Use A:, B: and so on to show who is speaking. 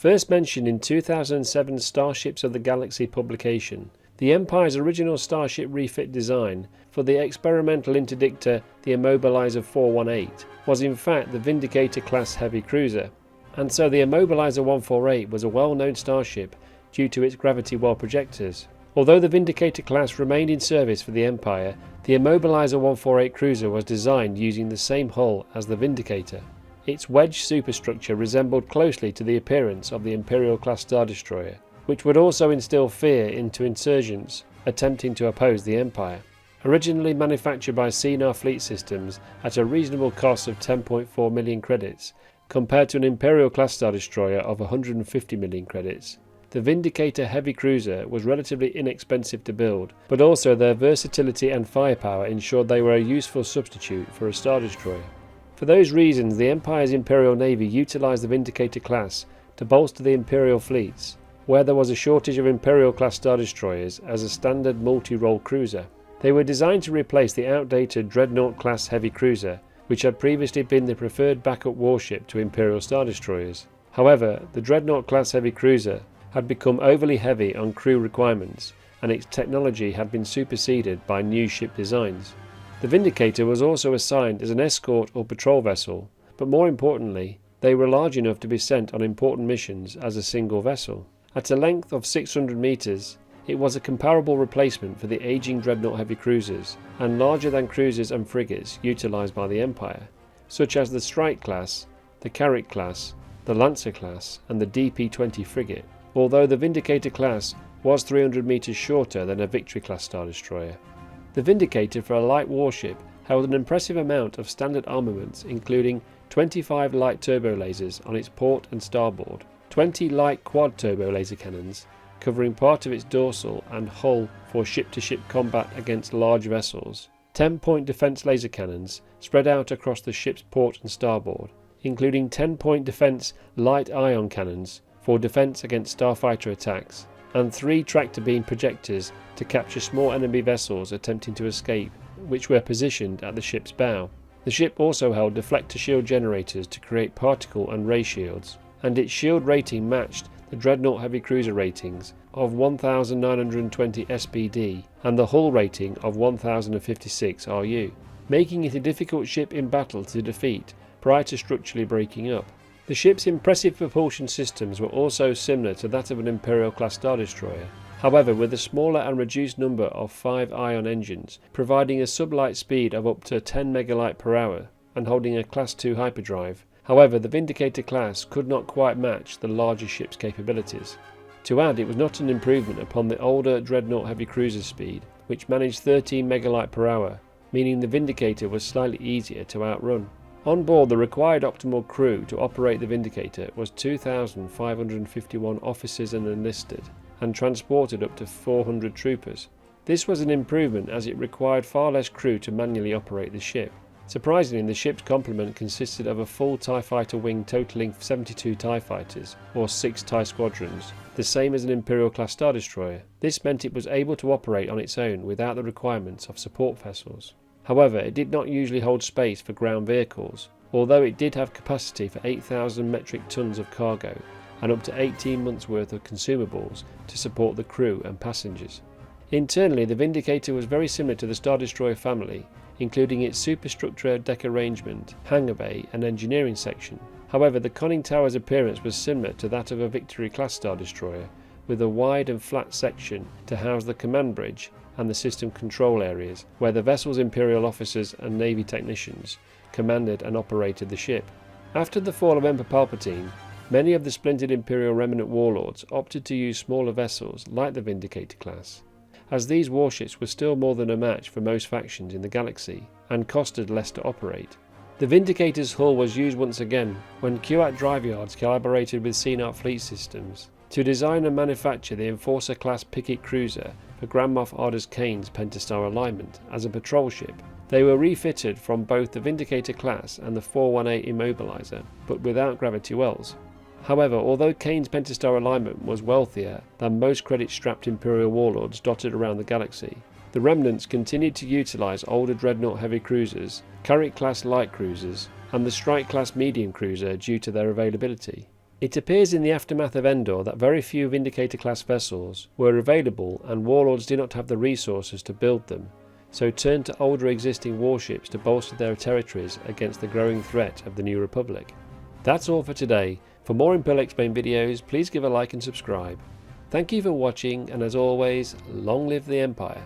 A: First mentioned in 2007's Starships of the Galaxy publication, the Empire's original Starship refit design for the experimental interdictor, the Immobilizer 418, was in fact the Vindicator Class Heavy Cruiser, and so the Immobilizer 148 was a well-known starship due to its gravity well projectors. Although the Vindicator class remained in service for the Empire, the Immobilizer 148 cruiser was designed using the same hull as the Vindicator. Its wedge superstructure resembled closely to the appearance of the Imperial class Star Destroyer, which would also instill fear into insurgents attempting to oppose the Empire. Originally manufactured by Sinar Fleet Systems at a reasonable cost of 10.4 million credits, compared to an Imperial class Star Destroyer of 150 million credits, the Vindicator Heavy Cruiser was relatively inexpensive to build, but also their versatility and firepower ensured they were a useful substitute for a Star Destroyer. For those reasons, the Empire's Imperial Navy utilised the Vindicator class to bolster the Imperial fleets, where there was a shortage of Imperial class Star Destroyers as a standard multi-role cruiser. They were designed to replace the outdated Dreadnought class Heavy Cruiser, which had previously been the preferred backup warship to Imperial Star Destroyers. However, the Dreadnought class Heavy Cruiser had become overly heavy on crew requirements, and its technology had been superseded by new ship designs. The Vindicator was also assigned as an escort or patrol vessel, but more importantly, they were large enough to be sent on important missions as a single vessel. At a length of 600 metres, it was a comparable replacement for the ageing Dreadnought Heavy Cruisers and larger than cruisers and frigates utilised by the Empire, such as the Strike class, the Carrack class, the Lancer class and the DP-20 frigate, although the Vindicator class was 300 metres shorter than a Victory class Star Destroyer. The Vindicator, for a light warship, held an impressive amount of standard armaments, including 25 light turbo lasers on its port and starboard, 20 light quad turbo laser cannons covering part of its dorsal and hull for ship-to-ship combat against large vessels, 10-point defence laser cannons spread out across the ship's port and starboard, including 10-point defence light ion cannons for defence against starfighter attacks, and 3 tractor beam projectors to capture small enemy vessels attempting to escape, which were positioned at the ship's bow. The ship also held deflector shield generators to create particle and ray shields, and its shield rating matched the Dreadnought Heavy Cruiser ratings of 1920 SPD and the hull rating of 1056 RU, making it a difficult ship in battle to defeat prior to structurally breaking up. The ship's impressive propulsion systems were also similar to that of an Imperial class Star Destroyer, however with a smaller and reduced number of 5 ion engines, providing a sublight speed of up to 10 megalight per hour and holding a Class 2 hyperdrive. However, the Vindicator class could not quite match the larger ship's capabilities. To add, it was not an improvement upon the older Dreadnought Heavy Cruiser speed, which managed 13 megalight per hour, meaning the Vindicator was slightly easier to outrun. On board, the required optimal crew to operate the Vindicator was 2,551 officers and enlisted, and transported up to 400 troopers. This was an improvement as it required far less crew to manually operate the ship. Surprisingly, the ship's complement consisted of a full TIE fighter wing totalling 72 TIE fighters, or 6 TIE squadrons, the same as an Imperial class Star Destroyer. This meant it was able to operate on its own without the requirements of support vessels. However, it did not usually hold space for ground vehicles, although it did have capacity for 8,000 metric tons of cargo and up to 18 months worth of consumables to support the crew and passengers. Internally, the Vindicator was very similar to the Star Destroyer family, including its superstructure, deck arrangement, hangar bay and engineering section. However, the conning tower's appearance was similar to that of a Victory class Star Destroyer, with a wide and flat section to house the command bridge and the system control areas, where the vessel's Imperial officers and Navy technicians commanded and operated the ship. After the fall of Emperor Palpatine, many of the splintered Imperial remnant warlords opted to use smaller vessels like the Vindicator class, as these warships were still more than a match for most factions in the galaxy and costed less to operate. The Vindicator's hull was used once again when Kuat Drive Yards collaborated with Sinar Fleet Systems to design and manufacture the Enforcer class Picket Cruiser for Grand Moff Ardus Kane's Pentastar alignment as a patrol ship. They were refitted from both the Vindicator class and the 418 Immobilizer, but without gravity wells. However, although Kane's Pentastar alignment was wealthier than most credit-strapped Imperial warlords dotted around the galaxy, the remnants continued to utilise older Dreadnought Heavy Cruisers, Carrack class light cruisers, and the Strike class medium cruiser due to their availability. It appears in the aftermath of Endor that very few Vindicator class vessels were available and warlords did not have the resources to build them, so turned to older existing warships to bolster their territories against the growing threat of the New Republic. That's all for today. For more Imperial Explained videos, please give a like and subscribe. Thank you for watching, and as always, long live the Empire.